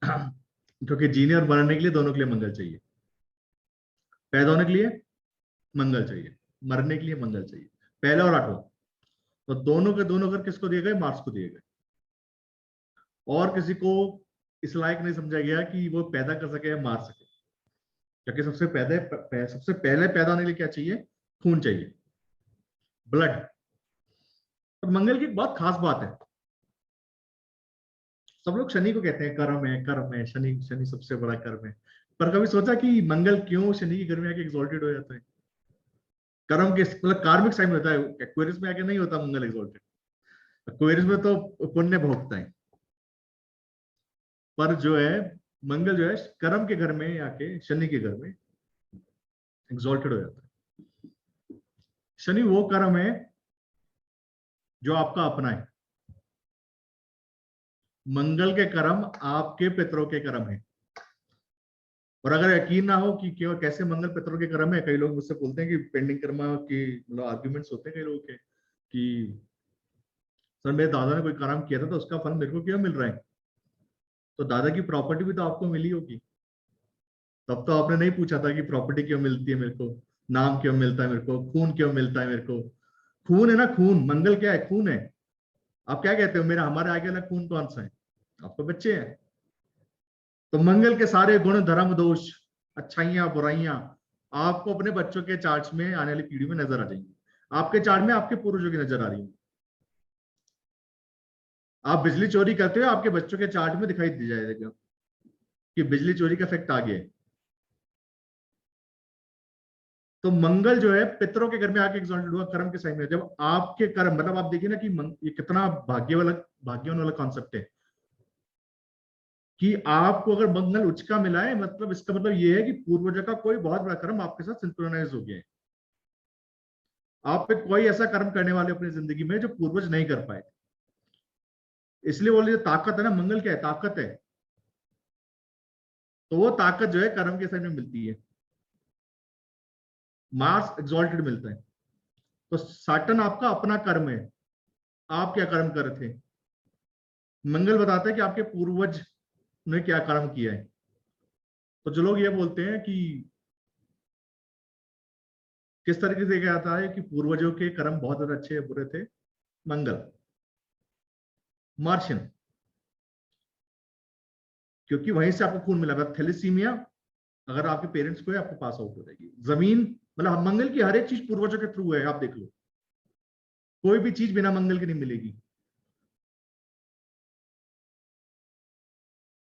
क्योंकि जीने और बनने के लिए दोनों के लिए मंगल चाहिए। पैदा होने के लिए मंगल चाहिए, मरने के लिए मंगल चाहिए, पहला और आठवां। तो दोनों के दोनों अगर किसको दिए गए? मार्स को दिए गए। और किसी को इस लायक नहीं समझा गया कि वो पैदा कर सके या मार सके, क्योंकि सबसे पहले पैदा होने के लिए क्या चाहिए? खून चाहिए, ब्लड। और मंगल की एक बहुत खास बात है, सब लोग शनि को कहते हैं कर्म है, कर्म है, शनि शनि सबसे बड़ा कर्म है। पर कभी सोचा कि मंगल क्यों शनि की घर में आके एक्सॉल्टेड हो जाता है? कर्म के मतलब कार्मिक साइन में होता है, एक्वेरियस में आके नहीं होता मंगल एक्सॉल्टेड। एक्वेरियस में तो पुण्य भोगता है, पर जो है मंगल जो है कर्म के घर में आके शनि के घर में एक्सॉल्टेड हो जाता है। शनि वो कर्म है जो आपका अपना है, मंगल के कर्म आपके पितरों के कर्म है। और अगर यकीन ना हो कि क्यों कैसे मंगल पितरों के कर्म है, कई लोग मुझसे बोलते हैं कि पेंडिंग कर्मा की मतलब आर्ग्यूमेंट्स होते हैं कई लोगों के कि सर मेरे दादा ने कोई कर्म किया था तो उसका फल मेरे को क्यों मिल रहा है? तो दादा की प्रॉपर्टी भी तो आपको मिली होगी, तब तो आपने नहीं पूछा था कि प्रॉपर्टी क्यों मिलती है मेरे को, नाम क्यों मिलता है मेरे को, खून क्यों मिलता है मेरे को। खून है ना, खून। मंगल क्या है? खून है। आप क्या कहते हो, मेरा हमारे आगे वाला खून कौन सा है? आपको बच्चे हैं। तो मंगल के सारे गुण धर्म दोष अच्छाइयां बुराइयां आपको अपने बच्चों के चार्ट्स में आने वाली पीढ़ी में नजर आ जाएंगी। आपके चार्ट में आपके पूर्वजों की नजर आ रही है। आप बिजली चोरी करते हो, आपके बच्चों के चार्ट में दिखाई दे जाएगा कि बिजली चोरी का इफेक्ट आ गया है। तो मंगल जो है पितरों के घर में आके एग्जॉल्टेड हुआ कर्म के साइन में। जब आपके कर्म मतलब आप देखिए ना कि ये कितना भाग्यवान वाला कॉन्सेप्ट है कि आपको अगर मंगल उच्च का मिला है, मतलब इसका मतलब ये है कि पूर्वजों का कोई बहुत बड़ा कर्म आपके साथ सिंक्रोनाइज हो गया है। आप पे कोई ऐसा कर्म करने वाले अपनी जिंदगी में जो पूर्वज नहीं कर पाए। इसलिए बोले जो ताकत है ना, मंगल क्या है? ताकत है। तो वो ताकत जो है कर्म के साइन में मिलती है। मार्स एग्जॉल्टेड मिलता है। तो सैटर्न आपका अपना कर्म है, आप क्या कर्म कर रहे थे। मंगल बताता है कि आपके पूर्वज ने क्या कर्म किया है। तो जो लोग ये बोलते हैं कि किस तरीके से क्या आता है कि पूर्वजों के कर्म बहुत ज्यादा अच्छे बुरे थे, मंगल मार्शियन, क्योंकि वहीं से आपको खून मिला था। थैलेसीमिया अगर आपके पेरेंट्स को है, आपको पास आउट हो जाएगी। जमीन मतलब मंगल की हर एक चीज पूर्वजों के थ्रू है, आप देख लो, कोई भी चीज बिना मंगल के नहीं मिलेगी।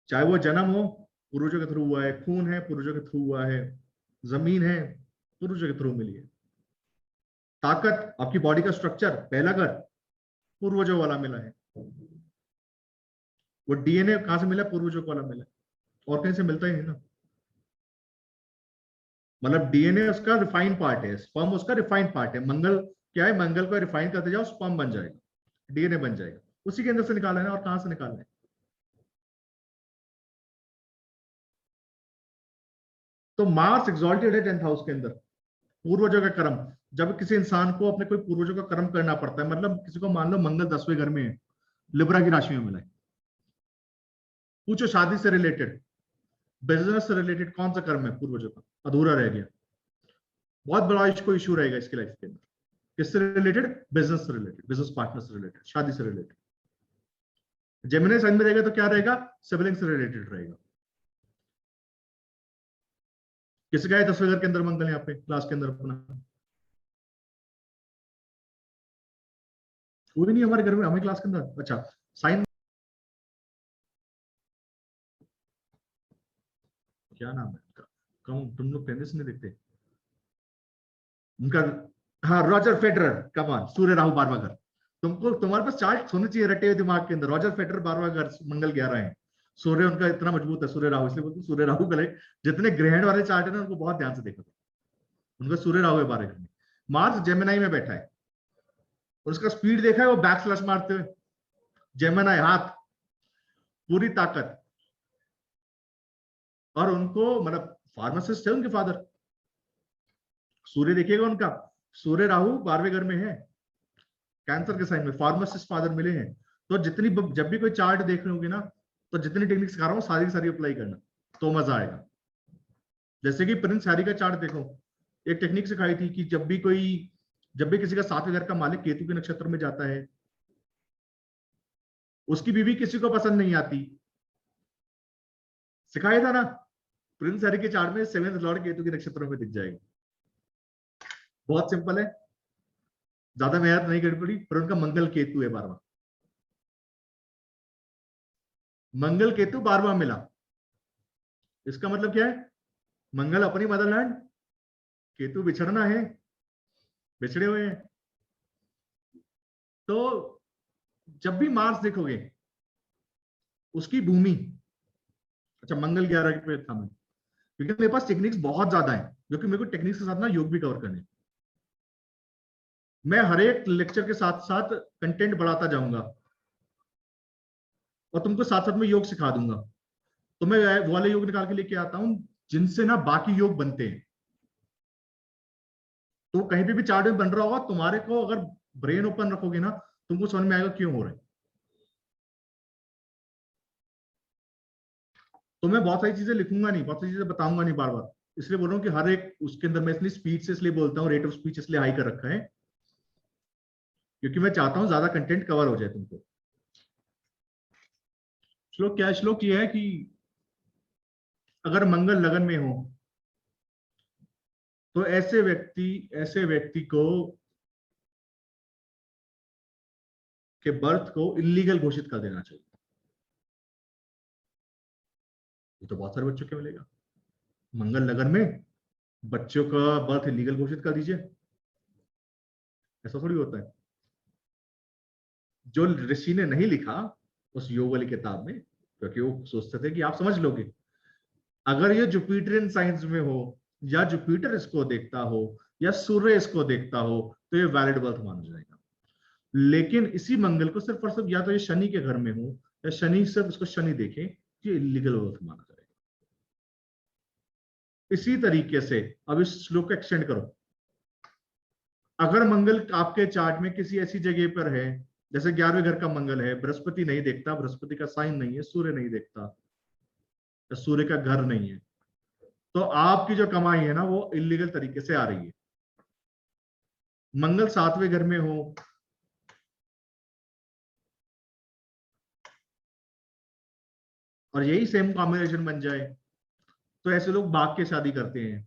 चाहे वो जन्म हो, पूर्वजों के थ्रू हुआ है, खून है पूर्वजों के थ्रू हुआ है, जमीन है पूर्वजों के थ्रू मिली है, ताकत आपकी बॉडी का स्ट्रक्चर पहला घर पूर्वजों वाला मिला है। वो डीएनए कहां से मिला? पूर्वजों वाला मिला, और कहीं से मिलता ही नहीं ना। मतलब डीएनए उसका रिफाइंड पार्ट है, स्पर्म उसका रिफाइंड पार्ट है। मंगल क्या है? मंगल को रिफाइन करते जाओ, स्पर्म बन जाएगा, डीएनए बन जाएगा। उसी के अंदर से निकाला है ना, और कहां से निकालना है? तो मार्स एक्सॉल्टेड है 10th हाउस के अंदर, पूर्वजों का कर्म। जब किसी इंसान को अपने कोई पूर्वजों का कर्म करना पड़ता है, मतलब किसी को मान लो मंगल 10वें घर में है, लिब्रा की राशि में मिला है, पूछो शादी से रिलेटेड, बिजनेस से रिलेटेड कौन सा कर्म है पूर्वजों का अधूरा रह गया? बहुत बड़ा इसको इशू रहेगा इसके लाइफ के अंदर। किससे रिलेटेड? बिजनेस से रिलेटेड, बिजनेस पार्टनर से रिलेटेड, शादी से रिलेटेड। जेमिनी साइन में रहेगा तो क्या रहेगा? सिबलिंग से रिलेटेड रहेगा। किसका है 10वें घर के अंदर मंगल? यहाँ पे क्लास के अंदर अपना कोई नहीं हमारे घर में, हमें क्लास के अंदर। अच्छा, साइन क्या नाम है उनका? कम तुम लोग पहले से नहीं देखते उनका? हाँ, रॉजर फेडरर। कमान, सूर्य राहु 12वां घर। तुमको तुम्हारे पास चार्ट होने चाहिए रटे हुए दिमाग के अंदर। रॉजर फेडरर 12वां घर, मंगल 11 है। सूर्य उनका इतना मजबूत है, सूर्य राहु, इसलिए बोलते सूर्य राहु गले। जितने ग्रहण वाले चार्ट है ना, उनको बहुत ध्यान से देखो। उनका सूर्य राहु है 12 घर में। मार्स जेमिनाई में बैठा है, और उसका स्पीड देखा है वो बैक स्लैश मारते हुए। जेमिनाई हाथ, पूरी ताकत। और उनको मतलब फार्मासिस्ट है उनके फादर। सूर्य देखिएगा उनका, सूर्य राहु 12वें घर में है, कैंसर के साइन में, फार्मासिस्ट फादर मिले हैं। तो जितनी जब भी कोई चार्ट देख रहे होंगे ना, तो जितनी टेक्निक सिखा रहा हूँ सारी की सारी अप्लाई करना, तो मजा आएगा। जैसे कि प्रिंस हैरी का चार्ट देखो, एक टेक्निक सिखाई थी कि जब भी किसी का 7वें घर का मालिक केतु के नक्षत्र में जाता है, उसकी बीवी किसी को पसंद नहीं आती, सिखाया था ना। प्रिंस हैरी के चार्ट में 7th लॉर्ड केतु के नक्षत्र में दिख जाएगा। बहुत सिंपल है, ज्यादा मेहनत नहीं करनी पड़ी, पर उनका मंगल केतु है 12वां। मंगल केतु 12वां मिला, इसका मतलब क्या है? मंगल अपनी मदरलैंड, केतु बिछड़ना है, बिछड़े हुए हैं। तो जब भी मार्स देखोगे, उसकी भूमि, अच्छा मंगल 11 पे था मैं, क्योंकि मेरे पास टेक्निक्स बहुत ज्यादा है, क्योंकि मेरे को टेक्निक्स के साथ ना योग भी कवर करने। मैं हर एक लेक्चर के साथ साथ कंटेंट बढ़ाता जाऊंगा और तुमको साथ साथ में योग सिखा दूंगा। तो मैं वो वाले योग निकाल के लेके आता हूं जिनसे ना बाकी योग बनते हैं। तो कहीं पे भी चार्ट में बन रहा होगा, तुम्हारे को अगर ब्रेन ओपन रखोगे ना, तुमको समझ में आएगा क्यों हो रहा है। तो मैं बहुत सारी चीजें लिखूंगा नहीं, बहुत सारी चीजें बताऊंगा नहीं बार बार, इसलिए बोल रहा हूँ कि हर एक उसके अंदर मैं इसलिए स्पीड से इसलिए बोलता हूँ, रेट ऑफ स्पीच इसलिए हाई कर रखा है, क्योंकि मैं चाहता हूं ज्यादा कंटेंट कवर हो जाए तुमको। श्लोक क्या है? श्लोक ये है कि अगर मंगल लगन में हो तो ऐसे व्यक्ति को के बर्थ को इलीगल घोषित कर देना चाहिए। ये तो बहुत सारे बच्चों के मिलेगा, मंगल लगन में बच्चों का बर्थ इलीगल घोषित कर दीजिए, ऐसा थोड़ी होता है। जो ऋषि ने नहीं लिखा उस योग वाली किताब में, क्योंकि वो सोचते थे कि आप समझ लोगे, अगर ये जुपिटरियन साइंस में हो, या जुपिटर इसको देखता हो, या सूर्य इसको देखता हो, तो ये वैलिड बर्थ माना जाएगा। लेकिन इसी मंगल को सिर्फ और सिर्फ या तो ये शनि के घर में हो, या शनि सिर्फ इसको शनि देखे, ये इलीगल बर्थ माना जाएगा। इसी तरीके से अब इस श्लोक को एक्सटेंड करो। अगर मंगल आपके चार्ट में किसी ऐसी जगह पर है, जैसे 11वें घर का मंगल है, बृहस्पति नहीं देखता, बृहस्पति का साइन नहीं है, सूर्य नहीं देखता, या सूर्य का घर नहीं है, तो आपकी जो कमाई है ना वो इलीगल तरीके से आ रही है। मंगल 7वें घर में हो, और यही सेम कॉम्बिनेशन बन जाए, तो ऐसे लोग भाग के शादी करते हैं।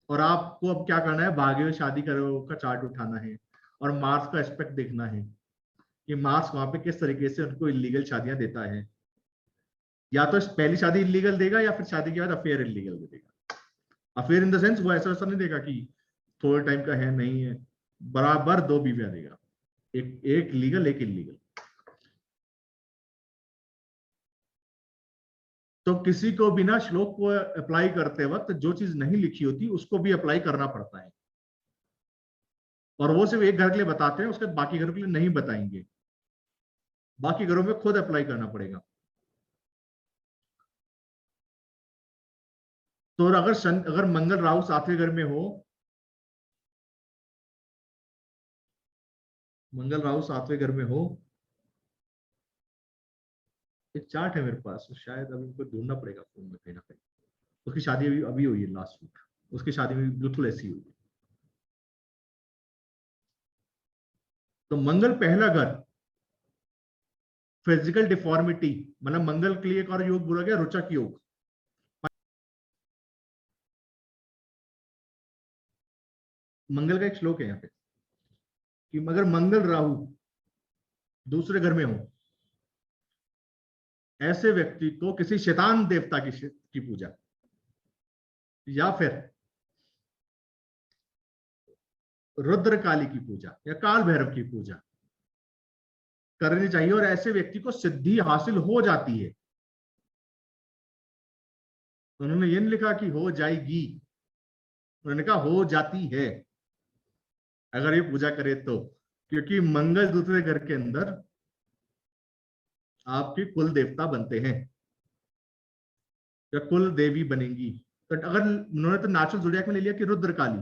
और आपको अब क्या करना है? भाग्य में शादी करो का चार्ट उठाना है और मार्स का एस्पेक्ट देखना है कि मार्स वहां पे किस तरीके से उनको इलीगल शादियां देता है। या तो पहली शादी इलीगल देगा, या फिर शादी के बाद अफेयर इलीगल दे देगा। अफेयर इन द सेंस वो ऐसा ऐसा नहीं देगा कि थोड़े टाइम का है, नहीं है, बराबर 2 बीवियां देगा, एक एक लीगल एक इलीगल। तो किसी को बिना श्लोक को अप्लाई करते वक्त जो चीज नहीं लिखी होती उसको भी अप्लाई करना पड़ता है, और वो सिर्फ एक घर के लिए बताते हैं, उसके बाकी घरों के लिए नहीं बताएंगे, बाकी घरों में खुद अप्लाई करना पड़ेगा। तो अगर मंगल राहु 7वें घर में हो, मंगल राहु 7वें घर में हो, एक चार्ट है मेरे पास, शायद अभी मुझको ढूंढना पड़ेगा फोन में कहीं ना कहीं। उसकी शादी अभी अभी हुई है लास्ट वीक, उसकी शादी में बिल्कुल ऐसी हुई है। तो मंगल पहला घर, फिजिकल डिफॉर्मिटी, मतलब मंगल के लिए एक और योग बोला गया रोचक योग। मंगल का एक श्लोक है यहाँ पे कि अगर मंगल राहु दूसरे घर में हो, ऐसे व्यक्ति को किसी शैतान देवता की पूजा, या फिर रुद्र काली की पूजा, या काल भैरव की पूजा करनी चाहिए, और ऐसे व्यक्ति को सिद्धि हासिल हो जाती है। उन्होंने ये नहीं लिखा कि हो जाएगी, उन्होंने कहा हो जाती है अगर ये पूजा करे तो, क्योंकि मंगल दूसरे घर के अंदर आपकी कुल देवता बनते हैं, या कुल देवी बनेंगी। तो अगर उन्होंने तो नेचुरल ज़ोडिएक में ले लिया कि रुद्र काली,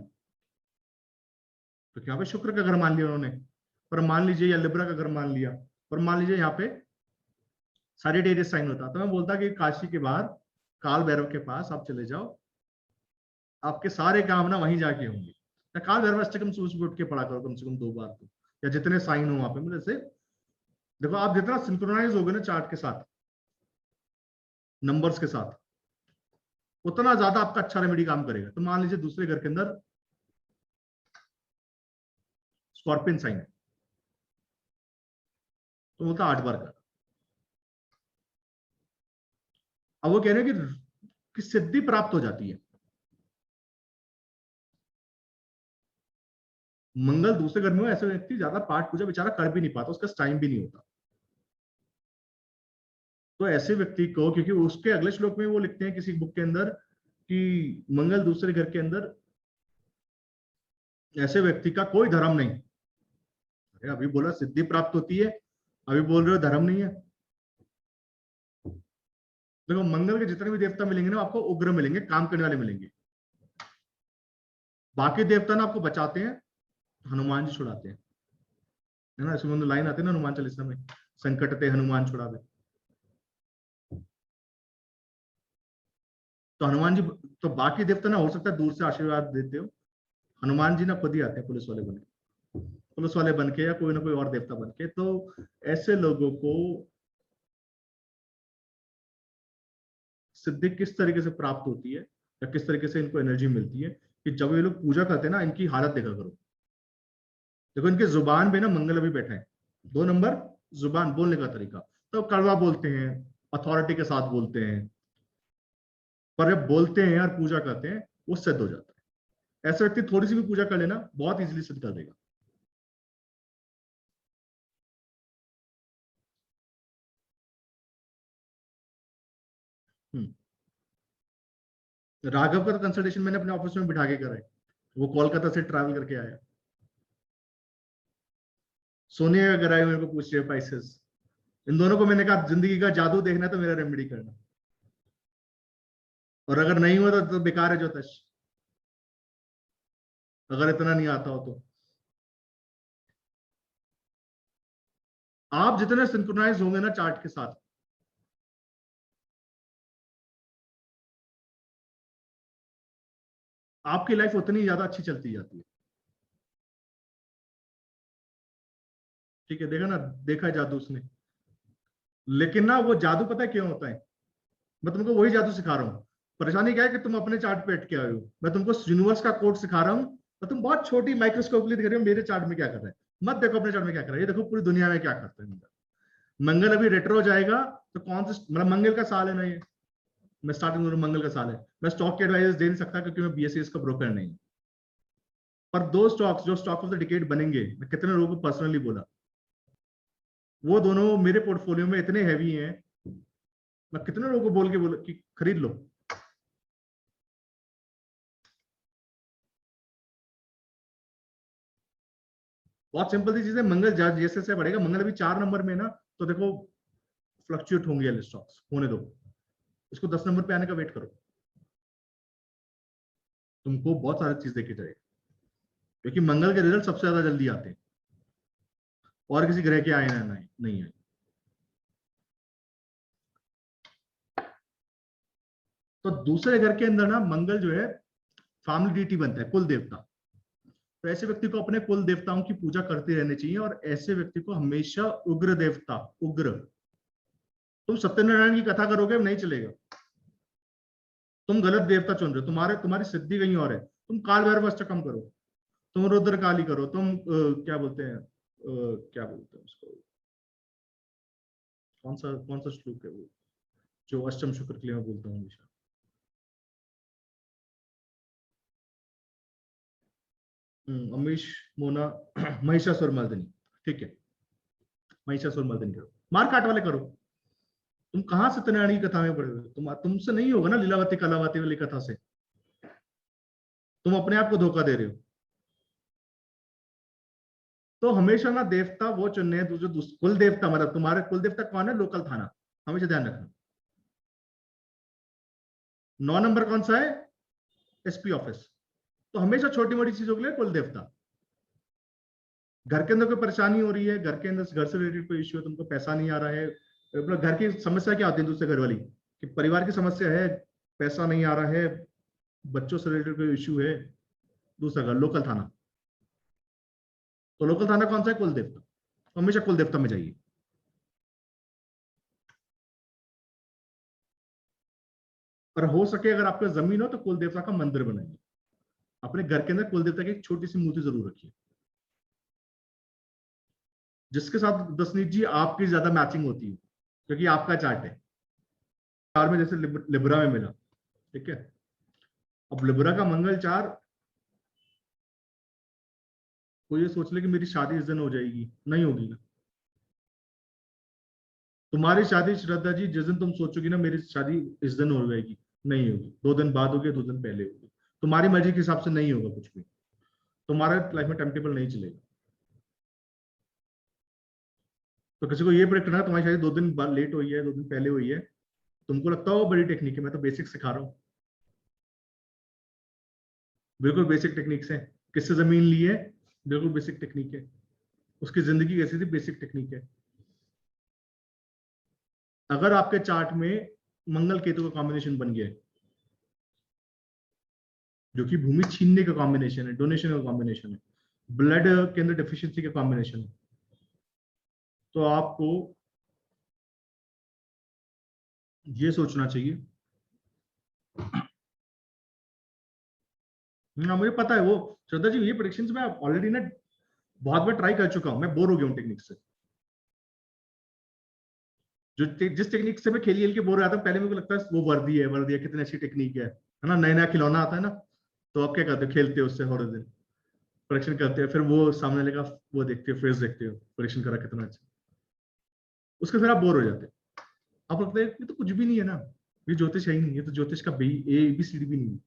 तो यहाँ पे शुक्र का घर मान लिया उन्होंने, पर मान लीजिए, या लिब्रा का घर मान लिया, पर मान लीजिए यहाँ पे सैजिटेरियस साइन होता, तो मैं बोलता कि काशी के बाहर काल भैरव के पास आप चले जाओ, आपके सारे काम ना वहीं जाके होंगे। या काल भैरव अष्टकम सुबह सुबह उठ के पढ़ा करो कम से कम 2 बार तो, या जितने साइन हो वहां पे। मतलब से देखो, आप जितना सिंक्रोनाइज होगे ना चार्ट के साथ, नंबर्स के साथ, उतना ज्यादा आपका अच्छा रेमेडी काम करेगा। तो मान लीजिए दूसरे घर के अंदर स्कॉर्पियन साइन है, तो बोलता 8 बार कर। अब वो कह रहे हैं कि सिद्धि प्राप्त हो जाती है। मंगल दूसरे घर में हो, ऐसे व्यक्ति ज्यादा पाठ पूजा बेचारा कर भी नहीं पाता, उसका टाइम भी नहीं होता। तो ऐसे व्यक्ति को, क्योंकि उसके अगले श्लोक में वो लिखते हैं किसी बुक के अंदर कि मंगल दूसरे घर के अंदर ऐसे व्यक्ति का कोई धर्म नहीं। अरे अभी बोला सिद्धि प्राप्त होती है, अभी बोल रहे हो धर्म नहीं है। देखो, मंगल के जितने भी देवता मिलेंगे ना आपको उग्र मिलेंगे, काम करने वाले मिलेंगे। बाकी देवता ना आपको बचाते हैं, हनुमान जी छुड़ाते हैं, है ना। इसमें लाइन आती है ना हनुमान चालीसा में, संकट ते हनुमान छुड़ावे। तो हनुमान जी, तो बाकी देवता ना हो सकता है दूर से आशीर्वाद देते हो, हनुमान जी ना खुद ही आते हैं पुलिस वाले बन के, पुलिस वाले बन के या कोई ना कोई और देवता बन के। तो ऐसे लोगों को सिद्धि किस तरीके से प्राप्त होती है या किस तरीके से इनको एनर्जी मिलती है, कि जब ये लोग पूजा करते हैं ना, इनकी हालत देखा करो। देखो, इनके जुबान पे ना मंगल अभी बैठा है। 2 नंबर, जुबान बोलने का तरीका, तो कड़वा बोलते हैं, अथॉरिटी के साथ बोलते हैं, पर जब बोलते हैं और पूजा करते हैं वो सिद्ध हो जाता है। ऐसा व्यक्ति थोड़ी सी भी पूजा कर लेना बहुत इजीली सिद्ध कर देगा। हम्म। राघव का तो कंसल्टेशन मैंने अपने ऑफिस में बिठा के करा है, वो कोलकाता से ट्रैवल करके आया। सोनिया का कराया, मेरे को पूछ रहे पैसेस। इन दोनों को मैंने कहा जिंदगी का जादू देखना है तो मेरा रेमेडी करना, और अगर नहीं हुआ तो बेकार है ज्योतिष, अगर इतना नहीं आता हो तो। आप जितने सिंक्रोनाइज होंगे ना चार्ट के साथ, आपकी लाइफ उतनी ज्यादा अच्छी चलती जाती है। ठीक है, देखा ना, देखा है जादू उसने। लेकिन ना वो जादू पता है क्यों होता है? मैं तुमको वही जादू सिखा रहा हूँ। परेशानी क्या है कि तुम अपने चार्ट पे अटके आए हो, मैं तुमको यूनिवर्स का कोड सिखा रहा हूँ, तो तुम बहुत छोटी माइक्रोस्कोप दिख रही हो मेरे चार्ट में क्या कर रहा है। मत देखो अपने चार्ट में क्या कर रहा है, ये देखो पूरी दुनिया में क्या करता है। मंगल अभी रेट्रो जाएगा, तो कौन से मतलब मंगल का साल है ना ये, मैं स्टार्टिंग में मंगल का साल है। मैं स्टॉक के एडवाइस दे नहीं सकता क्योंकि मैं बीएससी का ब्रोकर नहीं। पर 2 स्टॉक्स जो स्टॉक ऑफ द डिकेड बनेंगे, मैं कितने लोगों को पर्सनली बोला, वो दोनों मेरे पोर्टफोलियो में इतने हैवी हैं, मैं कितने लोगों को बोल के बोला कि खरीद लो। बहुत सिंपल सी चीज है, मंगल जैसे जैसे बढ़ेगा, मंगल अभी 4 नंबर में ना, तो देखो फ्लक्चुएट होंगे ये स्टॉक्स, होने दो, इसको 10 नंबर पे आने का वेट करो, तुमको बहुत सारी चीज देखी जाएगी। क्योंकि मंगल के रिजल्ट सबसे ज्यादा जल्दी आते हैं, और किसी ग्रह के आए ना नहीं आए। तो दूसरे घर के अंदर ना मंगल जो है फैमिली डीटी बनता है, कुल देवता। तो ऐसे व्यक्ति को अपने कुल देवताओं की पूजा करते रहनी चाहिए, और ऐसे व्यक्ति को हमेशा उग्र देवता, उग्र, तुम सत्यनारायण की कथा करोगे नहीं चलेगा, तुम गलत देवता चुन रहे हो, तुम्हारी सिद्धि कहीं और है। तुम काल भैरव अष्टकम करो, तुम रुद्र काली करो, तुम क्या बोलते हैं, क्या बोलते हैं उसको, कौन सा श्लोक है वो जो अष्टम शुक्र के लिए मैं बोलता हूँ हमेशा, अमीश मोना महिषासुर मर्दिनी। ठीक है, महिषासुर मर्दिनी करो, मार काट वाले करो। तुम कहाँ सत्यनारायण की कथा में पढ़े हो? तुमसे नहीं होगा ना लीलावती कलावती वाली कथा से, तुम अपने आप को धोखा दे रहे हो। तो हमेशा ना देवता वो चुनने हैं जो कुल देवता, मतलब तुम्हारे कुल देवता कौन है, लोकल थाना, हमेशा ध्यान रखना। 9 नंबर कौन सा है, एसपी ऑफिस। तो हमेशा छोटी मोटी चीजों के लिए कुल देवता। घर के अंदर कोई परेशानी हो रही है, घर के अंदर घर से रिलेटेड कोई इश्यू है, तुमको पैसा नहीं आ रहा है, अपना घर की समस्या क्या होती है दूसरे घर वाली, कि परिवार की समस्या है, पैसा नहीं आ रहा है, बच्चों से रिलेटेड कोई इश्यू है, दूसरा घर लोकल थाना। तो लोकल थाना कौन सा है? कुल देवता। हमेशा कुल देवता में जाइए। और हो सके अगर आपका जमीन हो तो कुल देवता का मंदिर बनाइए। अपने घर के अंदर कुल देवता की एक छोटी सी मूर्ति जरूर रखिए, जिसके साथ दसनीत जी आपकी ज्यादा मैचिंग होती है, क्योंकि आपका चार्ट है। चार में जैसे लिब्रा में मिला, ठीक है। अब लिब्रा का मंगल चार, कोई ये सोच ले कि मेरी शादी इस दिन हो जाएगी, नहीं होगी ना। तुम्हारी शादी श्रद्धा जी जिस दिन तुम सोचोगी ना मेरी शादी इस दिन हो जाएगी, नहीं होगी। 2 दिन बाद होगी, 2 दिन पहले होगी। तुम्हारी मर्जी के हिसाब से नहीं होगा कुछ भी। तुम्हारा लाइफ में टाइम टेबल नहीं चलेगा। तो किसी को ये प्रेडिक्ट करना है तुम्हारी शादी 2 दिन बाद लेट हुई है, 2 दिन पहले हुई है, तुमको लगता हो बड़ी टेक्निक है, मैं तो बेसिक सिखा रहा हूँ। बिल्कुल बेसिक टेक्निक से। किससे जमीन ली है? बिल्कुल बेसिक टेक्निक है। उसकी जिंदगी कैसी थी? बेसिक टेक्निक है। अगर आपके चार्ट में मंगल केतु का कॉम्बिनेशन बन गया है, जो कि भूमि छीनने का कॉम्बिनेशन है, डोनेशन का कॉम्बिनेशन है, ब्लड के अंदर डेफिशिएंसी का कॉम्बिनेशन है, तो आपको ये सोचना चाहिए। मुझे पता है वो, श्रद्धा जी, ये प्रेडिक्शंस मैं ऑलरेडी ना बहुत बार ट्राई कर चुका हूं, मैं बोर हो गया हूं टेक्निक से। जिस टेक्निक से मैं खेल खेल के बोर हो रहा था, पहले मेरे को लगता है वो वर्दी है, कितनी अच्छी टेक्निक है ना। नया नया खिलौना आता है ना, तो आप क्या करते हो? खेलते हो उससे थोड़े दिन, परीक्षण करते हो, फिर वो सामने वाले का वो देखते हो, फेस देखते हो, परीक्षण करा कितना अच्छा, उसके फिर आप बोर हो जाते हो। आप लगता है ये तो कुछ भी नहीं है ना, ये ज्योतिष है ही नहीं, ये तो ज्योतिष का ABCD भी नहीं है,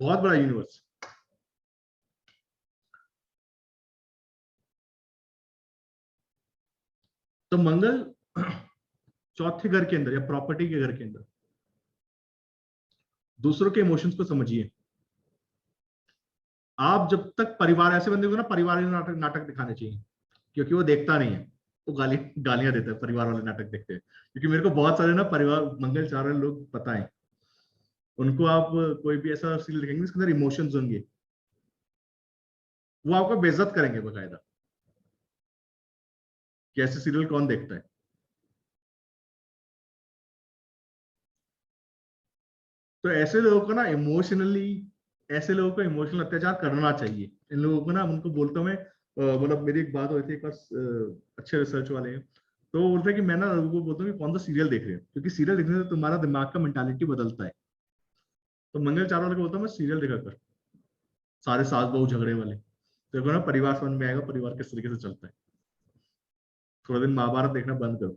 बहुत बड़ा यूनिवर्स। तो मंगल चौथे घर के अंदर या प्रॉपर्टी के घर के अंदर, दूसरों के इमोशंस को समझिए। आप जब तक परिवार, ऐसे बंदे को ना परिवार नाटक नाटक दिखाने चाहिए, क्योंकि वो देखता नहीं है, वो गालियां देता है परिवार वाले नाटक देखते हैं। क्योंकि मेरे को बहुत सारे ना परिवार मंगल चार वाले लोग पता है, उनको आप कोई भी ऐसा सीरियल देखेंगे जिसके अंदर इमोशंस होंगे, वो आपको बेइज्जत करेंगे बकायदा, कि ऐसे सीरियल कौन देखता है। तो ऐसे लोगों को ना इमोशनली, ऐसे लोगों को इमोशनल अत्याचार करना चाहिए। इन लोगों को ना, उनको बोलता हूँ मैं, मतलब मेरी एक बात हुई थी एक बार, अच्छे रिसर्च वाले हैं, तो वो बोलते हैं कि मैं ना लोगों को बोलता हूँ कि कौन सा सीरियल देख रहे हो, क्योंकि सीरियल देखने से तुम्हारा दिमाग का मेंटालिटी बदलता है। तो मंगल चार वाले को बोलता हूँ मैं, सीरियल देखा कर, सारे सास बहू झगड़े वाले, तो देखो ना परिवार समझ में आएगा, परिवार किस तरीके से चलता है। थोड़ा दिन महाभारत देखना बंद करो।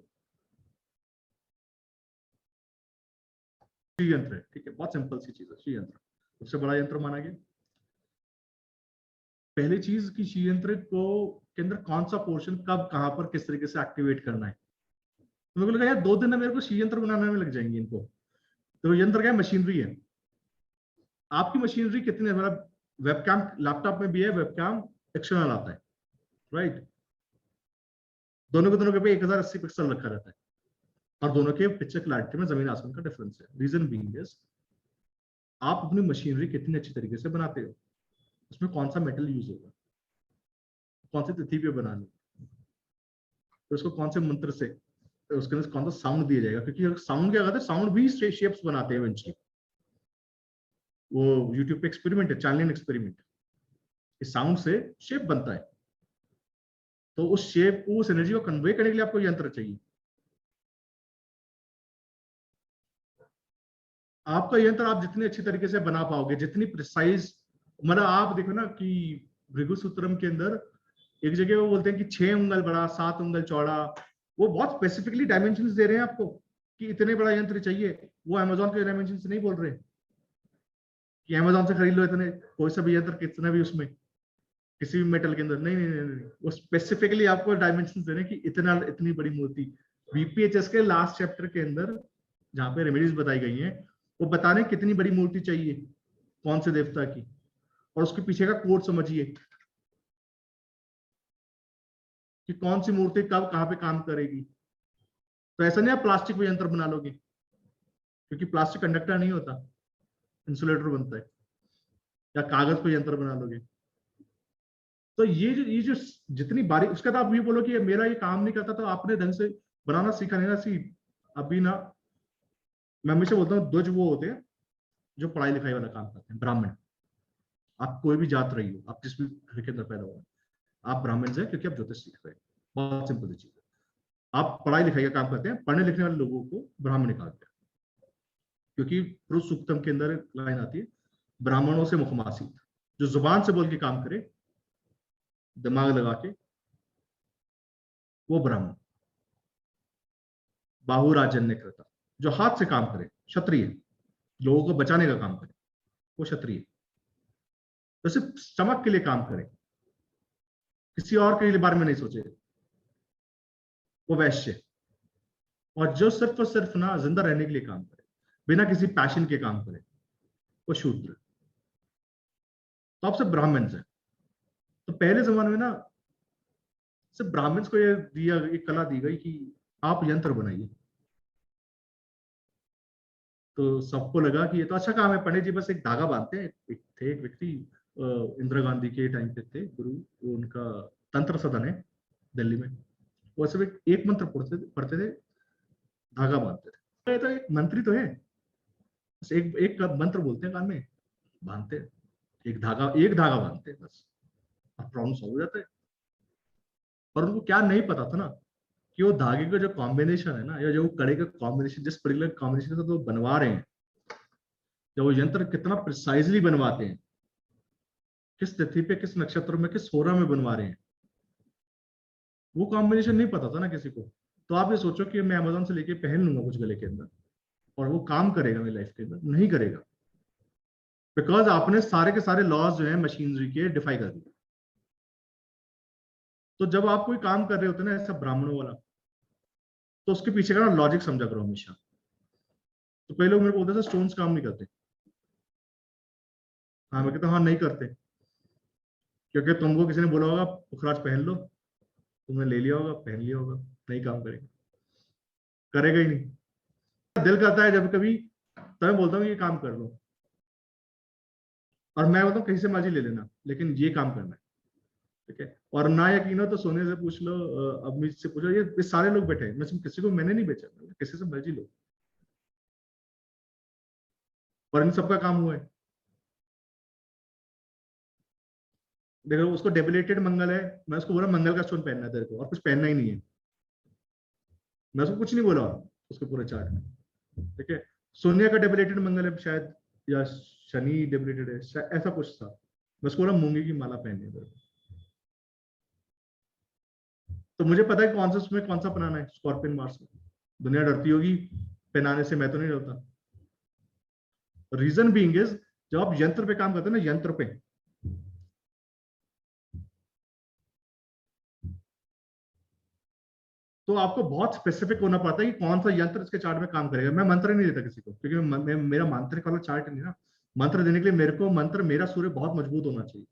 श्री यंत्र है, ठीक है, बहुत सिंपल सी चीज है श्री यंत्र, सबसे बड़ा यंत्र माना गया। पहली चीज कि श्री यंत्र को के अंदर कौन सा पोर्शन कब कहां पर किस तरीके से एक्टिवेट करना है। तो मेरे को लगा यार 2 दिन मेरे को श्री यंत्र बनाने में लग जाएंगे इनको। तो यंत्र क्या है? मशीनरी है। आपकी मशीनरी कितनी है? मतलब वेबकैम लैपटॉप में भी है, वेबकैम एक्सटर्नल आता है, राइट। दोनों के पे 1080 पिक्सल रखा रहता है, और दोनों के पिक्चर क्लैरिटी में जमीन आसमान का डिफरेंस है। रीजन बीइंग इज, आप अपनी मशीनरी कितनी अच्छी तरीके से बनाते हो, उसमें कौन सा मेटल यूज होगा, कौन सी तिथि पे बनानी, तो उसको कौन से मंत्र से, उसके अंदर कौन सा साउंड दिया जाएगा, क्योंकि साउंड क्या करता है, साउंड भी शेप्स बनाते हैं इवेंचुअली। वो यूट्यूब पे एक्सपेरिमेंट है, चाइल्ड एक्सपेरिमेंट, इस साउंड से शेप बनता है। तो उस शेप को, उस एनर्जी को कन्वे करने के लिए आपको यंत्र चाहिए। आपका यंत्र आप जितने अच्छी तरीके से बना पाओगे, जितनी प्रिसाइज, मतलब आप देखो ना कि भृगु सूत्रम के अंदर एक जगह वो बोलते हैं कि 6 उंगल बड़ा, 7 उंगल चौड़ा, वो बहुत स्पेसिफिकली डायमेंशन दे रहे हैं आपको कि इतने बड़ा यंत्र चाहिए। वो अमेजोन के डायमेंशन से नहीं बोल रहे कि अमेजोन से खरीद लो इतने, कोई सा भी यंत्र कितना भी उसमें किसी भी मेटल के अंदर, नहीं नहीं नहीं, नहीं। वो स्पेसिफिकली आपको डायमेंशन दे रहे हैं कि इतना, इतनी बड़ी मूर्ति। बीपीएचएस के लास्ट चैप्टर के अंदर जहां पे रेमेडीज बताई गई हैं, वो बता रहे हैं कितनी बड़ी मूर्ति चाहिए, कौन से देवता की, और उसके पीछे का कोड समझिए। कि कौन सी मूर्ति कब कहाँ पे काम करेगी। तो ऐसा नहीं आप प्लास्टिक पे यंत्र बना लोगे, क्योंकि प्लास्टिक कंडक्टर नहीं होता, इंसुलेटर बनता है। या कागज पे यंत्र बना लोगे। तो ये जो जितनी बारीक, उसका तो आप ये बोलो कि मेरा ये काम नहीं करता, तो आपने ढंग से बनाना सीखा नहीं ना। अभी ना, मैं हमेशा बोलता हूँ, दो जो वो होते हैं जो पढ़ाई लिखाई वाला काम करते हैं, ब्राह्मण। आप कोई भी जात रही हो, आप जिस भी घर के अंदर पैदा हो, आप ब्राह्मण हैं क्योंकि आप ज्योतिष सीख रहे हैं। बहुत सिंपल चीज है। आप पढ़ाई लिखाई का काम करते हैं, पढ़ने लिखने वाले लोगों को ब्राह्मण निकालते हैं, क्योंकि पुरुष सूक्तम के अंदर लाइन आती है, ब्राह्मणों से मुखमासित, जो जुबान से बोल के काम करे, दिमाग लगा के, वो ब्राह्मण। बाहुराजन्य करता, जो हाथ से काम करे, क्षत्रिय, लोगों को बचाने का काम करे, वो क्षत्रिय। तो सिर्फ चमक के लिए काम करे, किसी और के बारे में नहीं सोचे, वो वैश्य। और जो सिर्फ और सिर्फ ना जिंदा रहने के लिए काम करे, बिना किसी पैशन के काम करे, वो शूद्र। तो आप सब ब्राह्मण हैं। तो पहले जमाने में ना सिर्फ ब्राह्मण को ये दिया, एक कला दी गई कि आप यंत्र बनाइए। तो सबको लगा कि ये तो अच्छा काम है, पंडित जी बस एक धागा बांधते हैं। एक व्यक्ति इंदिरा गांधी के टाइम पे थे गुरु, वो उनका तंत्र सदन है दिल्ली में, वो सिर्फ एक मंत्र पढ़ते थे, धागा बांधते थे। तो ये तो एक मंत्री तो है, बस एक एक मंत्र बोलते हैं कान में, बांधते हैं, एक धागा बांधते हैं, बस प्रॉब्लम सॉल्व हो जाता है। पर उनको क्या नहीं पता था ना, कि वो धागे का जो कॉम्बिनेशन है ना, या जो कड़े का कॉम्बिनेशन, जिस पर्टिकुलर कॉम्बिनेशन से तो बनवा रहे हैं, जब वो यंत्र कितना प्रिसाइजली बनवाते हैं, किस तिथि पे, किस नक्षत्र में, किस होरा में बनवा रहे हैं, वो कॉम्बिनेशन नहीं पता था ना किसी को। तो आप ये सोचो कि मैं अमेजोन से लेके पहन लूंगा कुछ गले के अंदर और वो काम करेगा मेरी लाइफ के अंदर? नहीं करेगा, बिकॉज आपने सारे के सारे लॉज जो है मशीनरी के डिफाई कर दिए। तो जब आप कोई काम कर रहे होते हैं ना ऐसा ब्राह्मणों वाला, तो उसके पीछे का ना लॉजिक समझा करो हमेशा। तो कई लोग मेरे को बोलते थे स्टोन्स काम नहीं करते। हाँ, मैं कहता हाँ नहीं करते, क्योंकि तुमको किसी ने बोला होगा पुखराज पहन लो, तुमने ले लिया होगा, पहन लिया होगा, नहीं काम करेगा, करेगा ही नहीं। दिल करता है जब कभी, तब मैं बोलता हूँ ये काम कर लो, और मैं बोलता हूँ कहीं से मर्जी ले लेना, लेकिन ये काम करना है, ठीक है। और ना यकीन हो तो सोने से पूछ लो, अमित से पूछो, ये सारे लोग बैठे हैं, मैं किसी को मैंने नहीं बेचा, किसी से मर्जी लो, पर इन सबका काम हुआ है। देखो उसको डेबिलेटेड मंगल है, मैं उसको बोला मंगल का स्टोन पहनना है तेरे को, और कुछ पहनना ही नहीं है, मैं उसको कुछ नहीं बोला उसके पूरे चार्ट में, ठीक है। सोनिया का डेबिलेटेड मंगल है शायद, या शनि डेबिलेटेड है शायद, ऐसा कुछ था। मैं उसको बोला मूंगी की माला पहननी है तेरे को। तो मुझे पता है कौन सा उसमें कौन सा पहनाना है, स्कॉर्पियन मार्स में। दुनिया डरती होगी पहनाने से, मैं तो नहीं डरता। रीजन बीइंग इज, जब आप यंत्र पे काम करते हैं ना, यंत्र पे, तो आपको बहुत स्पेसिफिक होना पड़ता है कि कौन सा यंत्र इसके चार्ट में काम करेगा। मैं मंत्र नहीं देता किसी को, क्योंकि मेरा मांत्रिक वाला चार्ट नहीं ना। मंत्र देने के लिए मेरे को मंत्र, मेरा सूर्य बहुत मजबूत होना चाहिए।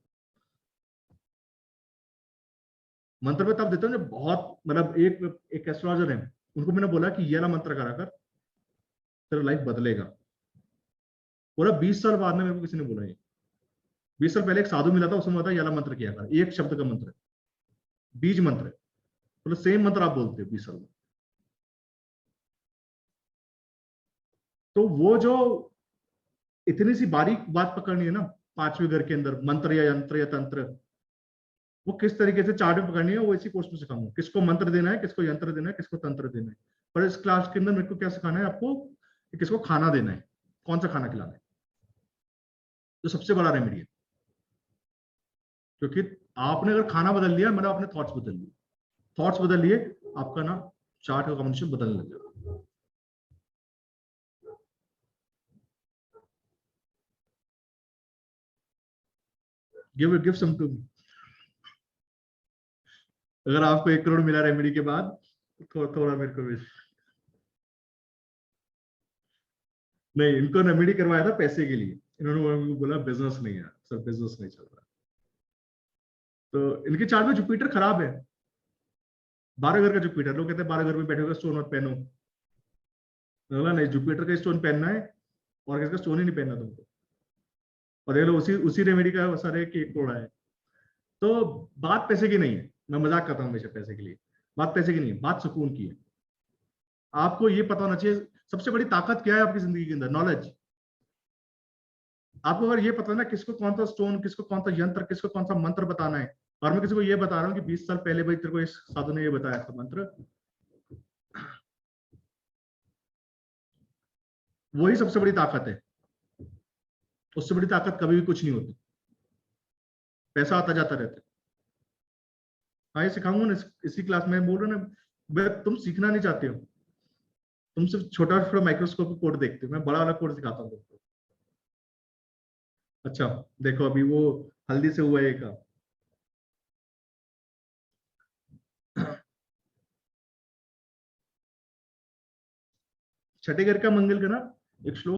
मंत्र में तब देता हूँ जब बहुत, मतलब एक एस्ट्रोलॉजर है, उनको मैंने बोला कि ये वाला मंत्र करा कर, तेरा लाइफ बदलेगा। पूरा 20 साल बाद में मेरे को किसी ने बोला ये। 20 साल पहले एक साधु मिला था, उसने बताया ये वाला मंत्र किया कर, एक शब्द का मंत्र है, बीज मंत्र है, मतलब सेम मंत्र आप बोलते हो 20 साल में। तो वो जो इतनी सी बारीक बात पकड़नी है ना, पांचवें घर के अंदर मंत्र या यंत्र या तंत्र, वो किस तरीके से चार्ट में पकड़नी है, वो इसी कोर्स में सिखाऊंगा। किसको मंत्र देना है, किसको यंत्र देना है, किसको तंत्र देना है। पर इस क्लास के अंदर मेरे को क्या सिखाना है आपको, कि किसको खाना देना है, कौन सा खाना खिलाना है, जो सबसे बड़ा रेमेडी है। क्योंकि आपने अगर खाना बदल लिया, मतलब आपने थॉट्स बदल लिए, थॉट्स बदल लिए, आपका ना चार्ट का कॉम्बिनेशन बदलने लग जाएगा। Give some to me. अगर आपको 1 करोड़ मिला रेमेडी के बाद, थोड़ा मेरे को भी। नहीं, इनको रेमेडी करवाया था पैसे के लिए, इन्होंने बोला बिजनेस नहीं है सर, बिजनेस नहीं चल रहा। तो इनके चार्ट में जुपिटर खराब है, 12 घर का जुपिटर, लोग कहते हैं 12 घर में बैठे हुए स्टोन मत पहनो, बोला नहीं, जुपिटर का स्टोन पहनना है और किसका स्टोन ही नहीं पहनना तुमको। और देख लो उसी उसी रेमेडी का सारे केक तोड़ा है। तो बात पैसे की नहीं है, मैं मजाक करता हूँ हमेशा पैसे के लिए, बात पैसे की नहीं है, बात सुकून की है। आपको ये पता होना चाहिए सबसे बड़ी ताकत क्या है आपकी जिंदगी के अंदर, नॉलेज। आपको अगर ये पता है ना किसको कौन सा स्टोन, किसको कौन सा यंत्र, किसको कौन सा मंत्र बताना है, और मैं किसी को ये बता रहा हूँ कि 20 साल पहले भाई तेरे को इस साधु ने ये बताया था मंत्र, वही सबसे बड़ी ताकत है। उससे बड़ी ताकत कभी भी कुछ नहीं होती। पैसा आता जाता रहता है। हाँ ये सिखाऊंगा ना इसी क्लास में, बोल रहा ना, तुम सीखना नहीं चाहते हो, तुम सिर्फ छोटा छोटा माइक्रोस्कोप कोड देखते हो, मैं बड़ा वाला कोड सिखाता हूँ तुमको। अच्छा देखो अभी वो हल्दी से हुआ है का, छठे घर का मंगल का ना एक श्लोक